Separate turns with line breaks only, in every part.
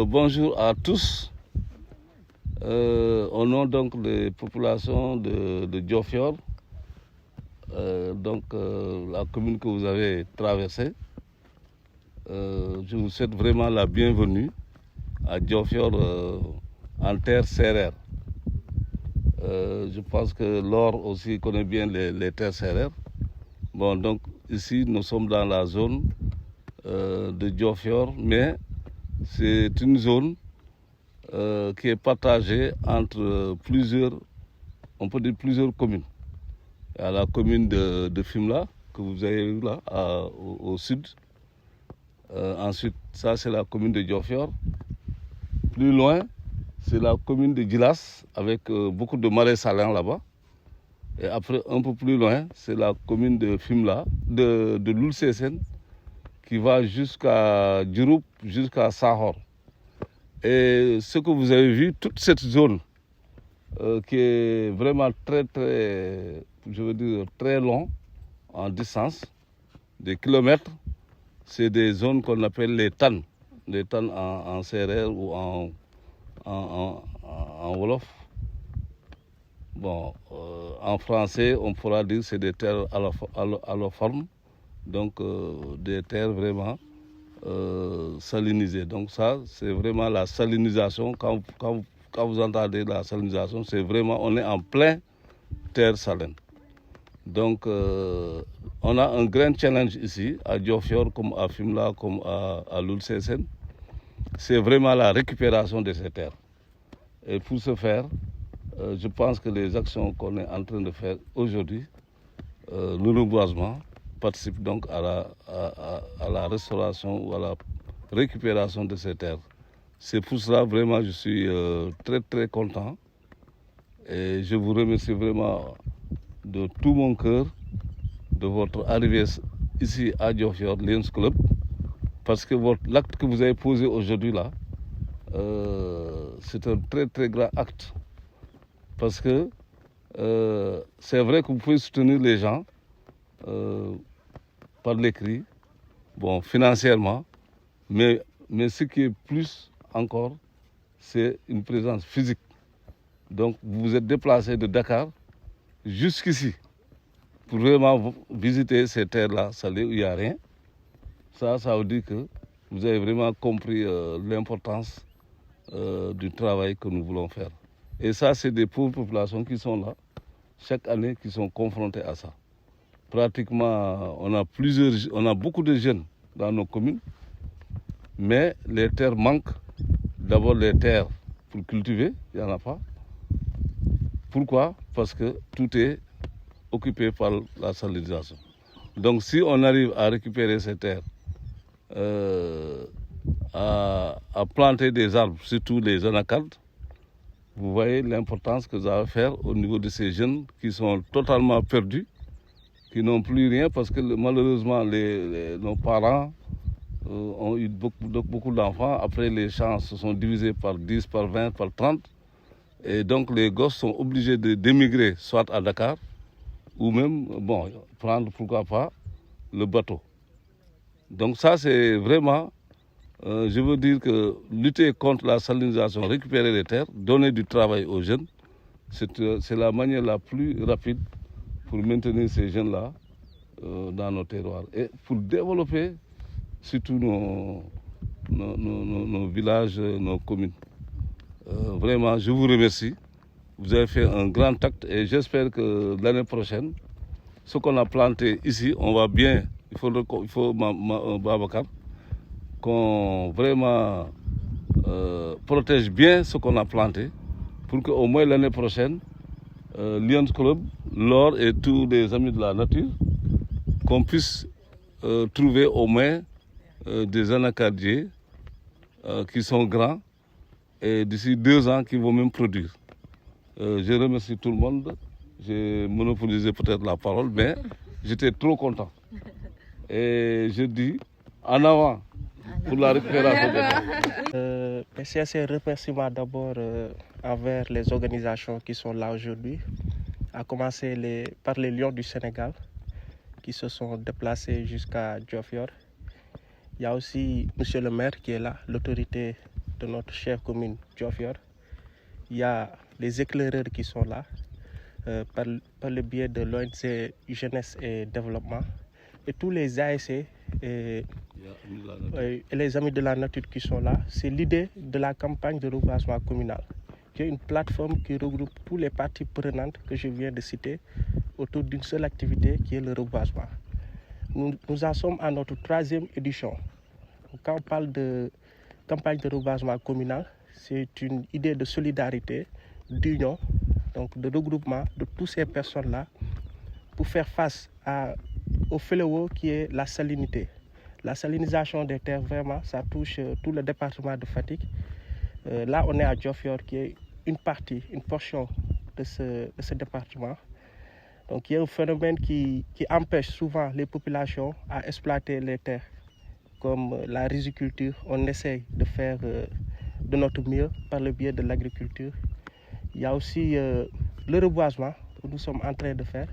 Bonjour à tous. Au nom donc des populations de Diofior, la commune que vous avez traversée, je vous souhaite vraiment la bienvenue à Diofior en terre sérère. Je pense que Laure aussi connaît bien les terres sérères. Bon, donc ici nous sommes dans la zone de Diofior, mais c'est une zone qui est partagée entre plusieurs communes. Il y a la commune de Fimela, que vous avez vu là, au sud. Ensuite, ça c'est la commune de Diofior. Plus loin, c'est la commune de Djilas, avec beaucoup de marais salins là-bas. Et après, un peu plus loin, c'est la commune de Fimela, de Loul Sessène, qui va jusqu'à Djuroup, jusqu'à Sahor. Et ce que vous avez vu, toute cette zone qui est vraiment très long en distance, des kilomètres, c'est des zones qu'on appelle les tannes en sérère ou en wolof. Bon, en français, on pourra dire que c'est des terres alloformes, donc des terres vraiment salinisées. Donc ça, c'est vraiment la salinisation. Quand vous entendez la salinisation, c'est vraiment, on est en plein terre saline. Donc, on a un grand challenge ici, à Diofior, comme à Fimela, comme à Loul Sessène. C'est vraiment la récupération de ces terres. Et pour ce faire, je pense que les actions qu'on est en train de faire aujourd'hui, le reboisement, participe donc à la restauration ou à la récupération de ces terres. C'est pour cela vraiment je suis très content et je vous remercie vraiment de tout mon cœur de votre arrivée ici à Diofior Lions Club, parce que l'acte que vous avez posé aujourd'hui là, c'est un très grand acte, parce que c'est vrai que vous pouvez soutenir les gens par l'écrit, bon, financièrement, mais ce qui est plus encore, c'est une présence physique. Donc vous vous êtes déplacé de Dakar jusqu'ici pour vraiment visiter ces terres-là salées où il n'y a rien. Ça veut dire que vous avez vraiment compris l'importance du travail que nous voulons faire. Et ça, c'est des pauvres populations qui sont là, chaque année, qui sont confrontées à ça. Pratiquement, on a beaucoup de jeunes dans nos communes, mais les terres manquent. D'abord, les terres pour cultiver, il n'y en a pas. Pourquoi? Parce que tout est occupé par la salinisation. Donc, si on arrive à récupérer ces terres, à planter des arbres, surtout les anacardes, vous voyez l'importance que ça va faire au niveau de ces jeunes qui sont totalement perdus, qui n'ont plus rien, parce que malheureusement, nos parents ont eu beaucoup d'enfants. Après, les champs se sont divisés par 10, par 20, par 30. Et donc, les gosses sont obligés d'émigrer, soit à Dakar, ou même, bon, prendre, pourquoi pas, le bateau. Donc ça, c'est vraiment, je veux dire que lutter contre la salinisation, récupérer les terres, donner du travail aux jeunes, c'est la manière la plus rapide pour maintenir ces jeunes-là dans nos terroirs. Et pour développer surtout nos villages, nos communes. Vraiment, je vous remercie. Vous avez fait un grand acte et j'espère que l'année prochaine, ce qu'on a planté ici, on va bien, il faut Babacar, qu'on vraiment protège bien ce qu'on a planté pour qu'au moins l'année prochaine, Lions Club, Laure et tous les amis de la nature, qu'on puisse trouver au moins des anacardiers qui sont grands et d'ici 2 ans qui vont même produire. Je remercie tout le monde. J'ai monopolisé peut-être la parole, mais j'étais trop content. Et je dis en avant pour la récupération des terres.
Merci, un remerciement d'abord envers les organisations qui sont là aujourd'hui, à commencer par les Lions du Sénégal qui se sont déplacés jusqu'à Diofior. Il y a aussi Monsieur le maire qui est là, l'autorité de notre chère commune Diofior. Il y a les éclaireurs qui sont là par le biais de l'ONG Jeunesse et Développement et tous les ASC et les Amis de la Nature qui sont là. C'est l'idée de la campagne de reboisement communal, qui est une plateforme qui regroupe tous les parties prenantes que je viens de citer autour d'une seule activité qui est le reboisement. Nous en sommes à notre 3e édition. Quand on parle de campagne de reboisement communal, c'est une idée de solidarité, d'union, donc de regroupement de toutes ces personnes-là pour faire face au fléau qui est la salinité. La salinisation des terres, vraiment, ça touche tout le département de Fatick. Là, on est à Diofior, qui est une portion de ce département. Donc, il y a un phénomène qui empêche souvent les populations à exploiter les terres, comme la riziculture. On essaie de faire de notre mieux par le biais de l'agriculture. Il y a aussi le reboisement que nous sommes en train de faire,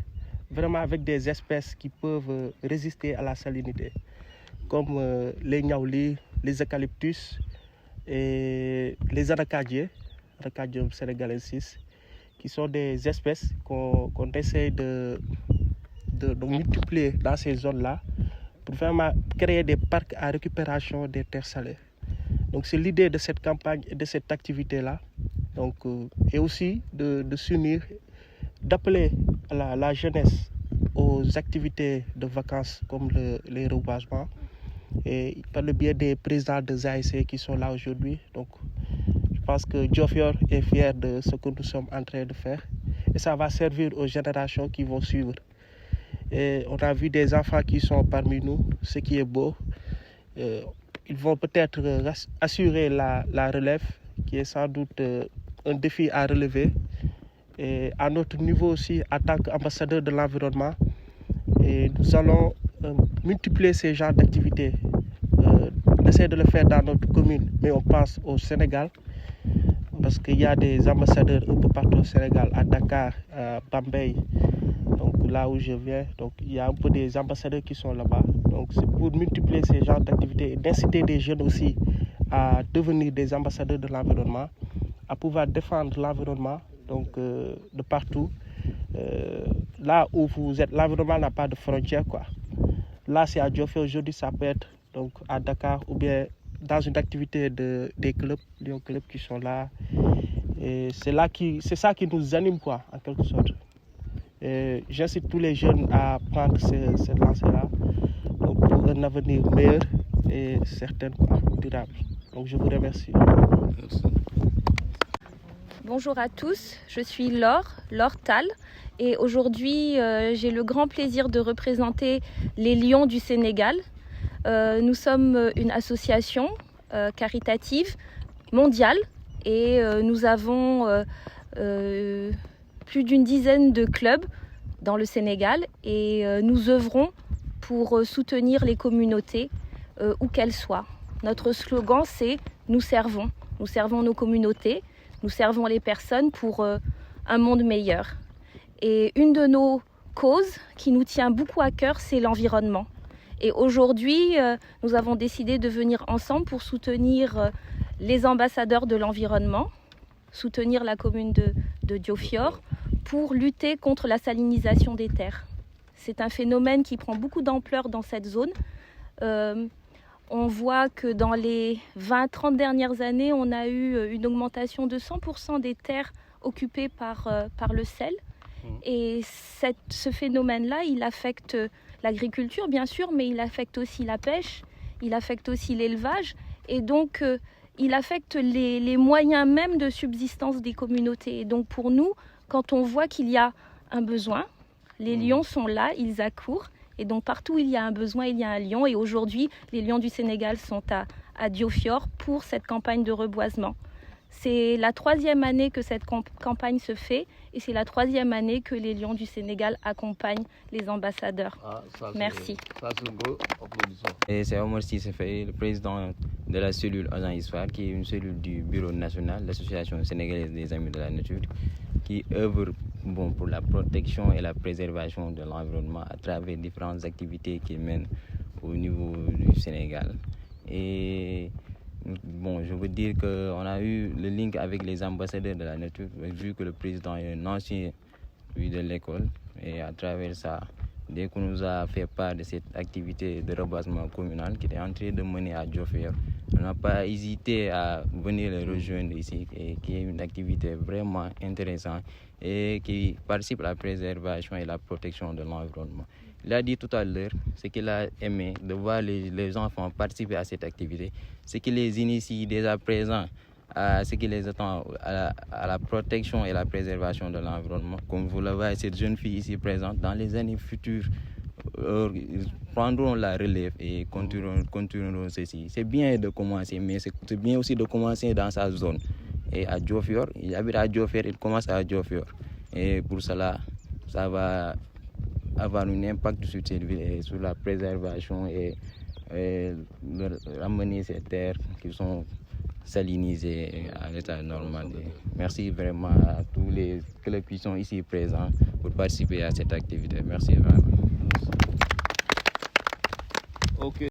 vraiment avec des espèces qui peuvent résister à la salinité, comme les niaoulis, les eucalyptus et les aracadiers, Aracadium senegalensis, qui sont des espèces qu'on essaie de multiplier dans ces zones-là pour vraiment créer des parcs à récupération des terres salées. Donc c'est l'idée de cette campagne et de cette activité-là. Donc, et aussi de s'unir, d'appeler la jeunesse aux activités de vacances comme les reboisements et par le biais des présidents des ASC qui sont là aujourd'hui. Donc je pense que Diofior est fier de ce que nous sommes en train de faire et ça va servir aux générations qui vont suivre. Et on a vu des enfants qui sont parmi nous, ce qui est beau. Ils vont peut-être assurer la relève, qui est sans doute un défi à relever. Et à notre niveau aussi, en tant qu'ambassadeur de l'environnement, et nous allons multiplier ces genres d'activités. On essaie de le faire dans notre commune, mais on pense au Sénégal, parce qu'il y a des ambassadeurs un peu partout au Sénégal, à Dakar, à Bambey, donc là où je viens. Donc il y a un peu des ambassadeurs qui sont là-bas. Donc c'est pour multiplier ces genres d'activités et d'inciter des jeunes aussi à devenir des ambassadeurs de l'environnement, à pouvoir défendre l'environnement donc de partout. Là où vous êtes, l'environnement n'a pas de frontières, quoi. Là, c'est à Diofior aujourd'hui, ça peut être donc à Dakar ou bien dans une activité des clubs, Lyon Club qui sont là. Et c'est ça qui nous anime, quoi, en quelque sorte. Et j'incite tous les jeunes à prendre cette lancée-là donc pour un avenir meilleur et certain, quoi, durable. Donc je vous remercie.
Merci.
Bonjour à tous, je suis Laure Tal et aujourd'hui j'ai le grand plaisir de représenter les Lions du Sénégal. Nous sommes une association caritative mondiale et nous avons plus d'une dizaine de clubs dans le Sénégal et nous œuvrons pour soutenir les communautés où qu'elles soient. Notre slogan c'est « Nous servons nos communautés ». Nous servons les personnes pour un monde meilleur. Et une de nos causes qui nous tient beaucoup à cœur, c'est l'environnement. Et aujourd'hui, nous avons décidé de venir ensemble pour soutenir les ambassadeurs de l'environnement, soutenir la commune de Diofior pour lutter contre la salinisation des terres. C'est un phénomène qui prend beaucoup d'ampleur dans cette zone. On voit que dans les 20-30 dernières années, on a eu une augmentation de 100% des terres occupées par le sel. Et ce phénomène-là, il affecte l'agriculture, bien sûr, mais il affecte aussi la pêche, il affecte aussi l'élevage. Et donc, il affecte les moyens même de subsistance des communautés. Et donc, pour nous, quand on voit qu'il y a un besoin, les lions sont là, ils accourent. Et donc partout où il y a un besoin, il y a un lion. Et aujourd'hui, les lions du Sénégal sont à Diofior pour cette campagne de reboisement. C'est la 3e année que cette campagne se fait et c'est la 3e année que les lions du Sénégal accompagnent les ambassadeurs. Merci.
Ça, c'est un beau applaudissement.
Et c'est Omar Sissefei, le président de la cellule Agent Histoire, qui est une cellule du Bureau national de l'Association sénégalaise des Amis de la Nature, qui œuvre pour la protection et la préservation de l'environnement à travers différentes activités qu'il mène au niveau du Sénégal. Et Bon, je veux dire qu'on a eu le link avec les ambassadeurs de la nature, vu que le président est un ancien de l'école. Et à travers ça, dès qu'on nous a fait part de cette activité de reboisement communal qui était en train de mener à Diofior, on n'a pas hésité à venir le rejoindre ici, et qui est une activité vraiment intéressante et qui participe à la préservation et la protection de l'environnement. Il a dit tout à l'heure ce qu'il a aimé de voir les enfants participer à cette activité, ce qui les initie dès à présent à ce qui les attend à la protection et la préservation de l'environnement. Comme vous le voyez, cette jeune fille ici présente, dans les années futures, ils prendront la relève et continueront ceci. C'est bien de commencer, mais c'est bien aussi de commencer dans sa zone. Et à Diofior, il habite à Diofior, il commence à Diofior. Et pour cela, ça va avoir un impact sur cette ville et sur la préservation et ramener ces terres qui sont salinisées à l'état normal. Et merci vraiment à tous les clubs qui sont ici présents pour participer à cette activité. Merci vraiment.
Ok.